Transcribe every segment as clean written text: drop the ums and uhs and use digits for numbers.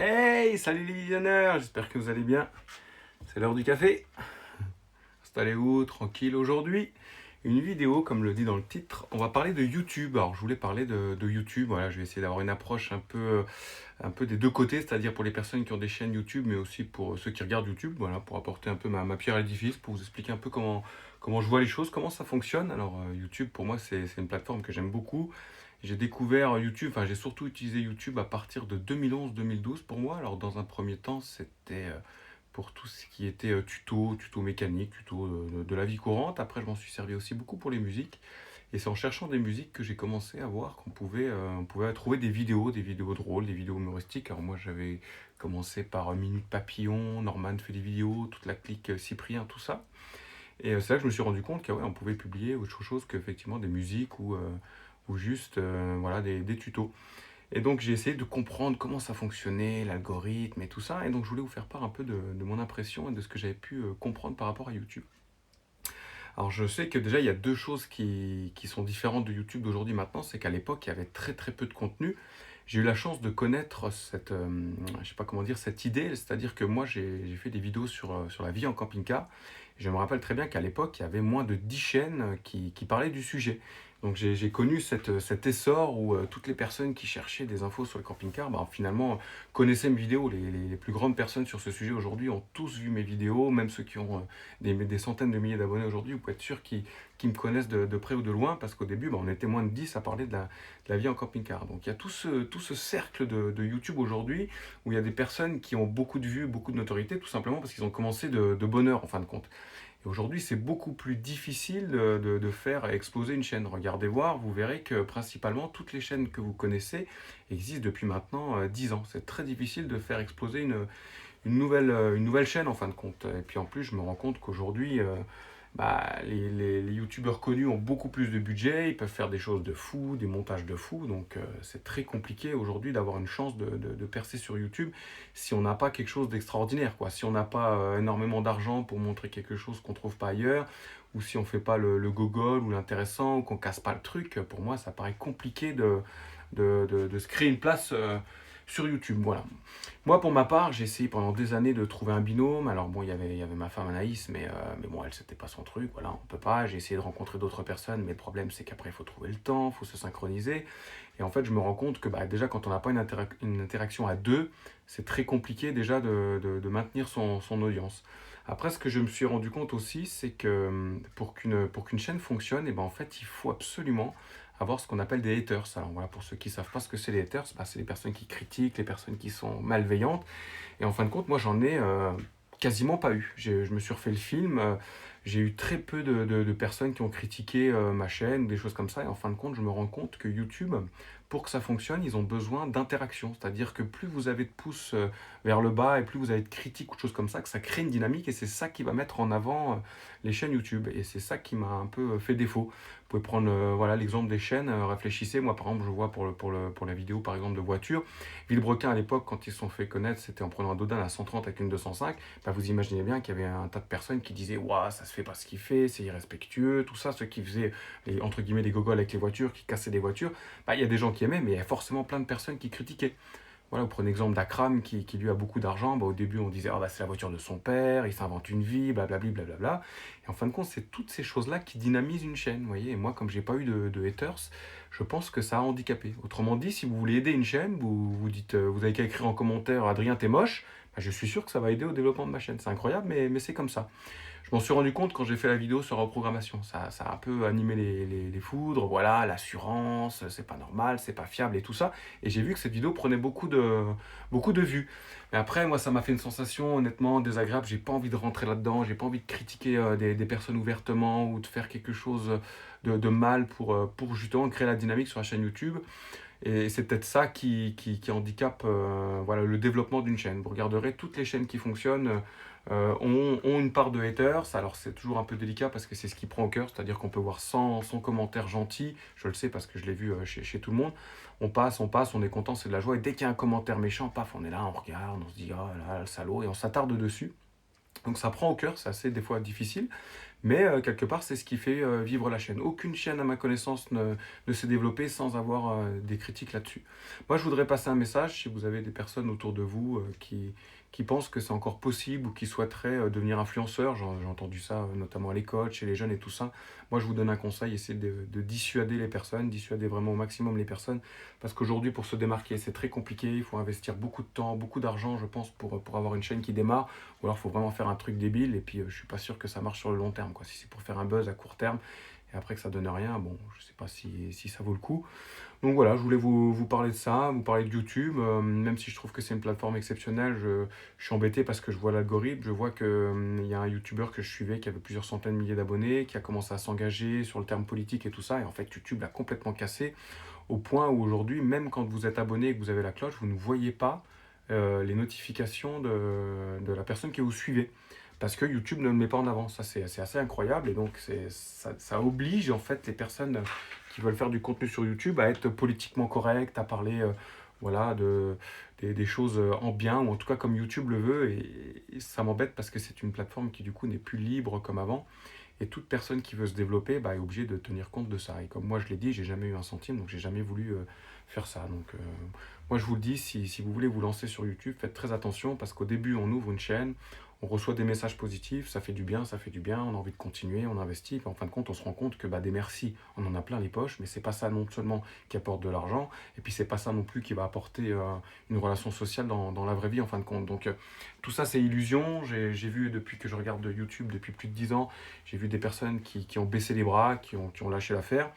Hey, salut les visionneurs, j'espère que vous allez bien. C'est l'heure du café. Installez-vous tranquille aujourd'hui. Une vidéo, comme le dit dans le titre, on va parler de YouTube. Alors je voulais parler de YouTube, voilà, je vais essayer d'avoir une approche un peu des deux côtés, c'est-à-dire pour les personnes qui ont des chaînes YouTube, mais aussi pour ceux qui regardent YouTube, voilà, pour apporter un peu ma pierre à l'édifice, pour vous expliquer un peu comment je vois les choses, comment ça fonctionne. Alors YouTube, pour moi, c'est une plateforme que j'aime beaucoup. J'ai découvert YouTube, enfin j'ai surtout utilisé YouTube à partir de 2011-2012 pour moi. Alors dans un premier temps, c'était pour tout ce qui était tuto mécanique, tuto de la vie courante. Après, je m'en suis servi aussi beaucoup pour les musiques. Et c'est en cherchant des musiques que j'ai commencé à voir qu'on pouvait trouver des vidéos drôles, des vidéos humoristiques. Alors moi, j'avais commencé par Minute Papillon, Norman fait des vidéos, toute la clique Cyprien, tout ça. Et c'est là que je me suis rendu compte qu'on pouvait publier autre chose qu'effectivement des musiques ou juste voilà, des tutos. Et donc j'ai essayé de comprendre comment ça fonctionnait, l'algorithme et tout ça. Et donc je voulais vous faire part un peu de mon impression et de ce que j'avais pu comprendre par rapport à YouTube. Alors je sais que déjà il y a deux choses qui sont différentes de YouTube d'aujourd'hui maintenant. C'est qu'à l'époque il y avait très très peu de contenu. J'ai eu la chance de connaître je sais pas comment dire, cette idée. C'est-à-dire que moi j'ai fait des vidéos sur la vie en camping-car. Je me rappelle très bien qu'à l'époque il y avait moins de 10 chaînes qui parlaient du sujet. Donc j'ai connu cet essor où toutes les personnes qui cherchaient des infos sur le camping-car, bah, finalement connaissaient mes vidéos. Les plus grandes personnes sur ce sujet aujourd'hui ont tous vu mes vidéos, même ceux qui ont des centaines de milliers d'abonnés aujourd'hui. Vous pouvez être sûr qu'ils me connaissent de près ou de loin, parce qu'au début, bah, on était moins de 10 à parler de la vie en camping-car. Donc il y a tout ce cercle de YouTube aujourd'hui, où il y a des personnes qui ont beaucoup de vues, beaucoup de notoriété, tout simplement parce qu'ils ont commencé de bonne heure, en fin de compte. Et aujourd'hui, c'est beaucoup plus difficile de faire exploser une chaîne. Regardez voir, vous verrez que principalement toutes les chaînes que vous connaissez existent depuis maintenant 10 ans. C'est très difficile de faire exploser une nouvelle chaîne en fin de compte. Et puis en plus, je me rends compte qu'aujourd'hui, bah, les youtubeurs connus ont beaucoup plus de budget, ils peuvent faire des choses de fou, des montages de fou, donc c'est très compliqué aujourd'hui d'avoir une chance de percer sur YouTube si on n'a pas quelque chose d'extraordinaire, quoi. Si on n'a pas énormément d'argent pour montrer quelque chose qu'on ne trouve pas ailleurs, ou si on ne fait pas le gogol ou l'intéressant, ou qu'on casse pas le truc, pour moi ça paraît compliqué de se créer une place sur YouTube. Voilà. Moi, pour ma part, j'ai essayé pendant des années de trouver un binôme. Alors bon, il y avait ma femme Anaïs, mais bon, elle, c'était pas son truc. Voilà, on peut pas. J'ai essayé de rencontrer d'autres personnes, mais le problème, c'est qu'après, il faut trouver le temps, il faut se synchroniser. Et en fait, je me rends compte que bah, déjà, quand on n'a pas une interaction à deux, c'est très compliqué déjà de maintenir son audience. Après, ce que je me suis rendu compte aussi, c'est que pour qu'une chaîne fonctionne, et ben, en fait, il faut absolument avoir ce qu'on appelle des haters. Alors voilà, pour ceux qui ne savent pas ce que c'est les haters, bah, c'est les personnes qui critiquent, les personnes qui sont malveillantes. Et en fin de compte, moi, j'en ai quasiment pas eu. Je me suis refait le film. J'ai eu très peu de personnes qui ont critiqué ma chaîne, des choses comme ça. Et en fin de compte, je me rends compte que YouTube, pour que ça fonctionne, ils ont besoin d'interaction. C'est-à-dire que plus vous avez de pouces vers le bas et plus vous avez de critiques ou de choses comme ça, que ça crée une dynamique et c'est ça qui va mettre en avant les chaînes YouTube. Et c'est ça qui m'a un peu fait défaut. Vous pouvez prendre voilà, l'exemple des chaînes, réfléchissez. Moi, par exemple, je vois pour la vidéo par exemple de voiture. Villebrequin, à l'époque, quand ils se sont fait connaître, c'était en prenant un Dodane à 130 avec une 205. Bah, vous imaginez bien qu'il y avait un tas de personnes qui disaient ouah, ça se fait pas ce qu'il fait, c'est irrespectueux, tout ça, ceux qui faisaient entre guillemets des gogoles avec les voitures, qui cassaient des voitures. Bah, il y a des gens qui aimaient, mais il y a forcément plein de personnes qui critiquaient. Voilà, vous prenez l'exemple d'Akram qui lui a beaucoup d'argent. Bah, au début, on disait ah, bah, c'est la voiture de son père, il s'invente une vie, blablabla, blablabla. Et en fin de compte, c'est toutes ces choses-là qui dynamisent une chaîne. Vous voyez, et moi, comme j'ai pas eu de haters, je pense que ça a handicapé. Autrement dit, si vous voulez aider une chaîne, vous dites, vous avez qu'à écrire en commentaire Adrien, t'es moche. Bah, je suis sûr que ça va aider au développement de ma chaîne. C'est incroyable, mais c'est comme ça. Je m'en suis rendu compte quand j'ai fait la vidéo sur la reprogrammation. Ça a un peu animé les foudres. Voilà, l'assurance, c'est pas normal, c'est pas fiable et tout ça. Et j'ai vu que cette vidéo prenait beaucoup de vues. Mais après, moi, ça m'a fait une sensation honnêtement désagréable. J'ai pas envie de rentrer là-dedans. J'ai pas envie de critiquer des personnes ouvertement ou de faire quelque chose de mal pour justement créer la dynamique sur la chaîne YouTube. Et c'est peut-être ça qui handicape voilà, le développement d'une chaîne. Vous regarderez, toutes les chaînes qui fonctionnent ont une part de haters. Alors c'est toujours un peu délicat parce que c'est ce qui prend au cœur, c'est-à-dire qu'on peut voir 100 commentaires gentils, je le sais parce que je l'ai vu chez tout le monde. On passe, on est content, c'est de la joie. Et dès qu'il y a un commentaire méchant, paf, on est là, on regarde, on se dit, oh là, le salaud, et on s'attarde dessus. Donc ça prend au cœur, c'est assez des fois difficile. Mais quelque part, c'est ce qui fait vivre la chaîne. Aucune chaîne, à ma connaissance, ne s'est développée sans avoir des critiques là-dessus. Moi, je voudrais passer un message, si vous avez des personnes autour de vous qui pensent que c'est encore possible ou qui souhaiteraient devenir influenceurs. J'ai entendu ça notamment à l'école, chez les jeunes et tout ça. Moi, je vous donne un conseil, essayez de dissuader les personnes, dissuader vraiment au maximum les personnes, parce qu'aujourd'hui, pour se démarquer, c'est très compliqué. Il faut investir beaucoup de temps, beaucoup d'argent, je pense, pour avoir une chaîne qui démarre. Ou alors, il faut vraiment faire un truc débile, et puis je suis pas sûr que ça marche sur le long terme, quoi. Si c'est pour faire un buzz à court terme, et après que ça donne rien, bon, je sais pas si ça vaut le coup. Donc voilà, je voulais vous parler de ça, vous parler de YouTube, même si je trouve que c'est une plateforme exceptionnelle, je suis embêté parce que je vois l'algorithme, je vois qu'il y a un YouTuber que je suivais qui avait plusieurs centaines de milliers d'abonnés, qui a commencé à s'engager sur le terme politique et tout ça, et en fait YouTube l'a complètement cassé, au point où aujourd'hui, même quand vous êtes abonné et que vous avez la cloche, vous ne voyez pas les notifications de la personne que vous suivez. Parce que YouTube ne le met pas en avant. Ça, c'est assez incroyable. Et donc, ça oblige en fait les personnes qui veulent faire du contenu sur YouTube à être politiquement correct, à parler voilà, des choses en bien, ou en tout cas comme YouTube le veut. Et ça m'embête parce que c'est une plateforme qui du coup n'est plus libre comme avant. Et toute personne qui veut se développer est obligée de tenir compte de ça. Et comme moi je l'ai dit, j'ai jamais eu un centime, donc j'ai jamais voulu faire ça. Donc moi je vous le dis, si vous voulez vous lancer sur YouTube, faites très attention parce qu'au début on ouvre une chaîne, on reçoit des messages positifs, ça fait du bien, on a envie de continuer, on investit, puis en fin de compte on se rend compte que des merci, on en a plein les poches, mais c'est pas ça non seulement qui apporte de l'argent, et puis c'est pas ça non plus qui va apporter une relation sociale dans la vraie vie en fin de compte. Donc tout ça c'est illusion, j'ai vu depuis que je regarde de YouTube depuis plus de 10 ans, j'ai vu des personnes qui ont baissé les bras, qui ont lâché l'affaire.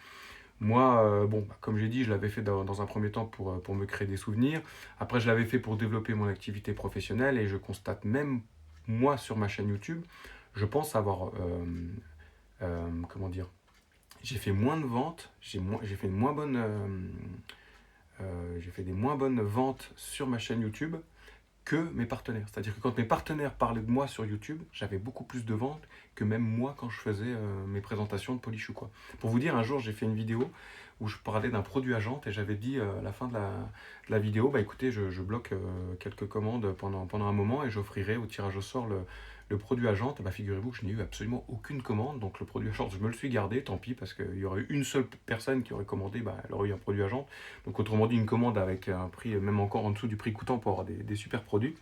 Moi, comme j'ai dit, je l'avais fait dans un premier temps pour me créer des souvenirs. Après, je l'avais fait pour développer mon activité professionnelle et je constate même, moi, sur ma chaîne YouTube, je pense avoir, comment dire, j'ai fait moins de ventes, j'ai fait une moins bonne, j'ai fait des moins bonnes ventes sur ma chaîne YouTube que mes partenaires. C'est-à-dire que quand mes partenaires parlaient de moi sur YouTube, j'avais beaucoup plus de ventes que même moi quand je faisais mes présentations de Polichou, quoi. Pour vous dire, un jour, j'ai fait une vidéo où je parlais d'un produit à jante et j'avais dit à la fin de la vidéo, écoutez, je bloque quelques commandes pendant un moment et j'offrirai au tirage au sort le produit à jante. Figurez-vous que je n'ai eu absolument aucune commande, donc le produit à jante, je me le suis gardé, tant pis, parce qu'il y aurait eu une seule personne qui aurait commandé, elle aurait eu un produit à jante. Donc autrement dit, une commande avec un prix même encore en dessous du prix coûtant pour avoir des super produits.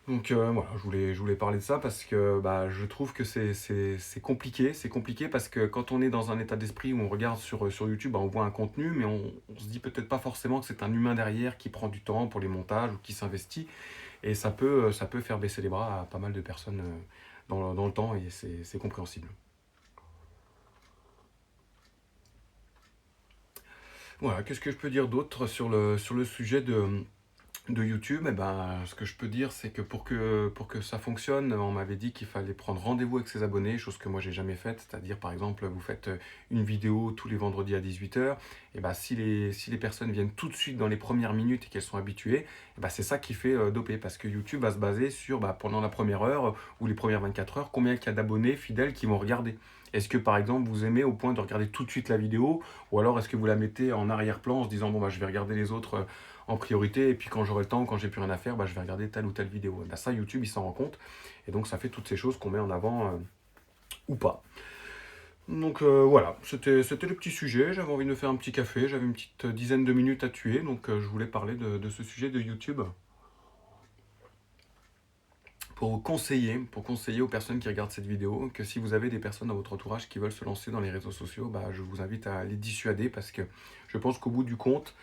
Donc voilà, je voulais parler de ça parce que je trouve que c'est compliqué. C'est compliqué parce que quand on est dans un état d'esprit où on regarde sur YouTube, on voit un contenu, mais on se dit peut-être pas forcément que c'est un humain derrière qui prend du temps pour les montages ou qui s'investit. Et ça peut faire baisser les bras à pas mal de personnes dans le temps et c'est compréhensible. Voilà, qu'est-ce que je peux dire d'autre sur le sujet de YouTube? Ce que je peux dire, c'est que pour que ça fonctionne, on m'avait dit qu'il fallait prendre rendez-vous avec ses abonnés, chose que moi j'ai jamais faite. C'est-à-dire, par exemple, vous faites une vidéo tous les vendredis à 18h, et si les personnes viennent tout de suite dans les premières minutes et qu'elles sont habituées, c'est ça qui fait doper. Parce que YouTube va se baser sur, pendant la première heure ou les premières 24 heures, combien il y a d'abonnés fidèles qui vont regarder. Est-ce que par exemple vous aimez au point de regarder tout de suite la vidéo, ou alors est-ce que vous la mettez en arrière-plan en se disant je vais regarder les autres en priorité, et puis quand j'aurai le temps, quand j'ai plus rien à faire, je vais regarder telle ou telle vidéo. Ça, YouTube, il s'en rend compte, et donc ça fait toutes ces choses qu'on met en avant ou pas. Donc voilà, c'était le petit sujet, j'avais envie de me faire un petit café, j'avais une petite dizaine de minutes à tuer, donc je voulais parler de ce sujet de YouTube pour conseiller aux personnes qui regardent cette vidéo que si vous avez des personnes dans votre entourage qui veulent se lancer dans les réseaux sociaux, je vous invite à les dissuader parce que je pense qu'au bout du compte,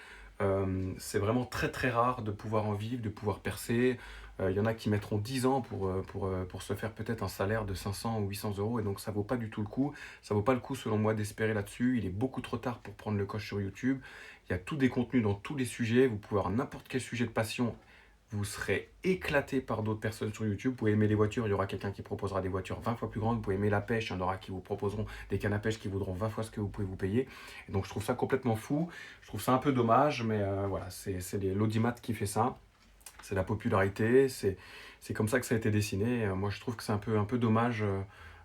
c'est vraiment très très rare de pouvoir en vivre, de pouvoir percer. Il y en a qui mettront 10 ans pour se faire peut-être un salaire de 500 ou 800 euros et donc ça vaut pas du tout le coup. Ça vaut pas le coup selon moi d'espérer là-dessus. Il est beaucoup trop tard pour prendre le coche sur YouTube. Il y a tous des contenus dans tous les sujets. Vous pouvez avoir n'importe quel sujet de passion. Vous serez éclaté par d'autres personnes sur YouTube. Vous pouvez aimer les voitures, il y aura quelqu'un qui proposera des voitures 20 fois plus grandes. Vous pouvez aimer la pêche, il y en aura qui vous proposeront des cannes à pêche qui vaudront 20 fois ce que vous pouvez vous payer. Et donc je trouve ça complètement fou. Je trouve ça un peu dommage, mais voilà, c'est l'audimat qui fait ça. C'est la popularité, c'est comme ça que ça a été dessiné. Moi je trouve que c'est un peu dommage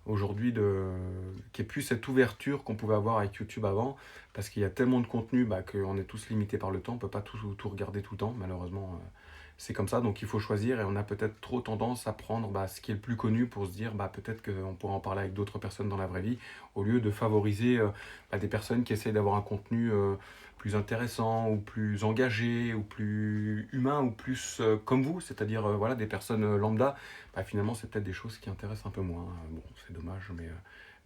aujourd'hui qu'il n'y ait plus cette ouverture qu'on pouvait avoir avec YouTube avant, parce qu'il y a tellement de contenu qu'on est tous limités par le temps, on ne peut pas tout regarder tout le temps, malheureusement. c'est comme ça, donc il faut choisir et on a peut-être trop tendance à prendre ce qui est le plus connu pour se dire peut-être qu'on pourra en parler avec d'autres personnes dans la vraie vie, au lieu de favoriser des personnes qui essayent d'avoir un contenu plus intéressant ou plus engagé ou plus humain ou plus comme vous, c'est-à-dire voilà, des personnes lambda. Finalement c'est peut-être des choses qui intéressent un peu moins. Bon, c'est dommage,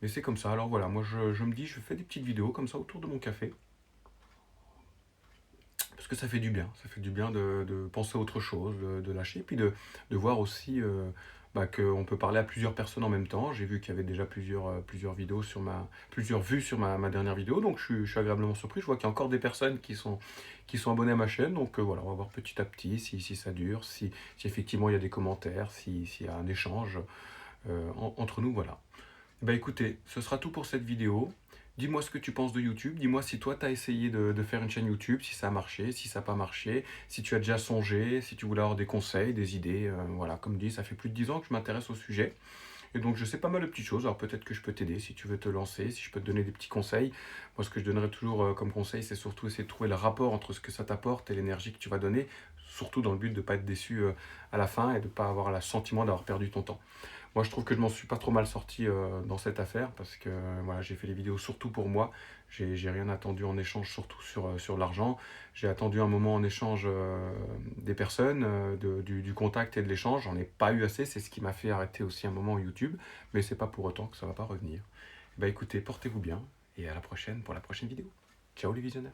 mais c'est comme ça. Alors voilà, moi je me dis, je fais des petites vidéos comme ça autour de mon café. Parce que ça fait du bien de penser à autre chose, de lâcher, et puis de voir aussi qu'on peut parler à plusieurs personnes en même temps. J'ai vu qu'il y avait déjà plusieurs vidéos plusieurs vues sur ma dernière vidéo, donc je suis agréablement surpris. Je vois qu'il y a encore des personnes qui sont abonnées à ma chaîne, donc voilà, on va voir petit à petit si ça dure, si effectivement il y a des commentaires, s'il y a un échange entre nous, voilà. Écoutez, ce sera tout pour cette vidéo. Dis-moi ce que tu penses de YouTube. Dis-moi si toi, tu as essayé de faire une chaîne YouTube, si ça a marché, si ça n'a pas marché, si tu as déjà songé, si tu voulais avoir des conseils, des idées. Voilà, comme dit, ça fait plus de 10 ans que je m'intéresse au sujet. Et donc, je sais pas mal de petites choses. Alors, peut-être que je peux t'aider si tu veux te lancer, si je peux te donner des petits conseils. Moi, ce que je donnerais toujours comme conseil, c'est surtout essayer de trouver le rapport entre ce que ça t'apporte et l'énergie que tu vas donner. Surtout dans le but de ne pas être déçu à la fin et de ne pas avoir le sentiment d'avoir perdu ton temps. Moi, je trouve que je m'en suis pas trop mal sorti dans cette affaire parce que voilà, j'ai fait les vidéos surtout pour moi. J'ai rien attendu en échange, surtout sur l'argent. J'ai attendu un moment en échange des personnes, du contact et de l'échange. J'en ai pas eu assez. C'est ce qui m'a fait arrêter aussi un moment YouTube. Mais c'est pas pour autant que ça va pas revenir. Écoutez, portez-vous bien et à la prochaine pour la prochaine vidéo. Ciao les visionnaires.